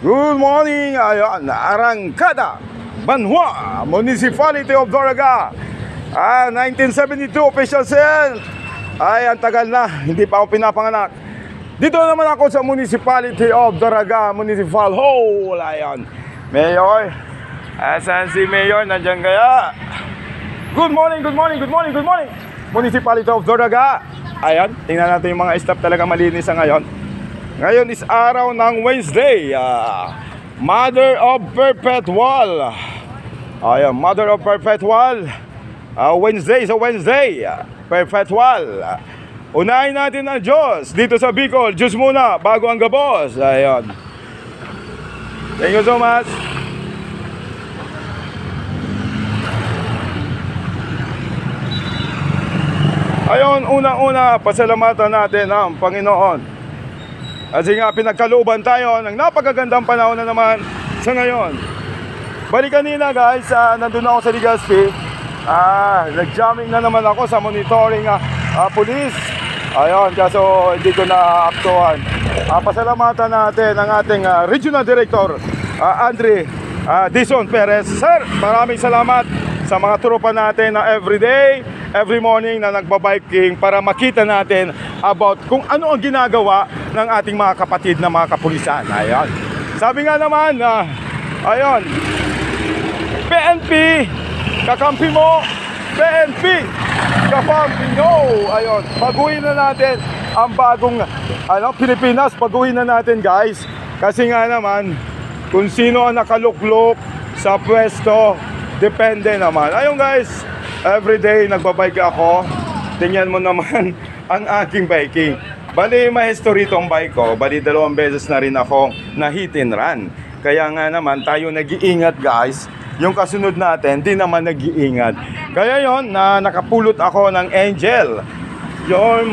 Good morning, ayan, Arangkada, Banwa, Municipality of Daraga. 1972 official sale. Ay, ang tagal na, hindi pa ako pinapanganak. Dito naman ako sa Municipality of Daraga, Municipal Hall. Ayan, Mayor. Asan si Mayor? Nandiyan kaya? Good morning, good morning, good morning, good morning. Municipality of Daraga. Ayan, tingnan natin yung mga staff, talaga malinis sa ngayon. Ngayon is araw ng Wednesday, Mother of Perpetual. Ayan, Mother of Perpetual. Wednesday is a Wednesday, Perpetual. Unahin natin ang Diyos dito sa Bicol. Diyos muna bago ang gabos. Ayan. Thank you so much. Ayun, unang-una, pasalamatan natin ang Panginoon. Kasi nga, pinagkalooban tayo ng napakagandang panahon na naman sa ngayon. Bali kanina guys, nandun ako sa Legazpi. Nag-jamming na naman ako sa monitoring police. Ayun, kaso hindi ko na-aptuhan. Pasalamatan natin ang ating Regional Director, Andre Dison Perez. Sir, maraming salamat sa mga tropa natin na everyday, every morning na nagbabiking para makita natin about kung ano ang ginagawa ng ating mga kapatid na mga kapulisan. Ayun. Sabi nga naman, ayun, PNP, kakampi mo, PNP, kakampi no. Ayun, baguhin na natin ang bagong Pilipinas, baguhin na natin guys. Kasi nga naman, kung sino ang nakaluklok sa pwesto, depende naman. Ayun guys, everyday nagbabike ako. Tingnan mo naman ang aking biking. Bali, ma-history itong bike ko. Bali, 2 beses na rin ako na hit and run. Kaya nga naman, tayo nag-iingat guys. Yung kasunod natin, di naman nag-iingat. Kaya yon na nakapulot ako ng Angel. You're my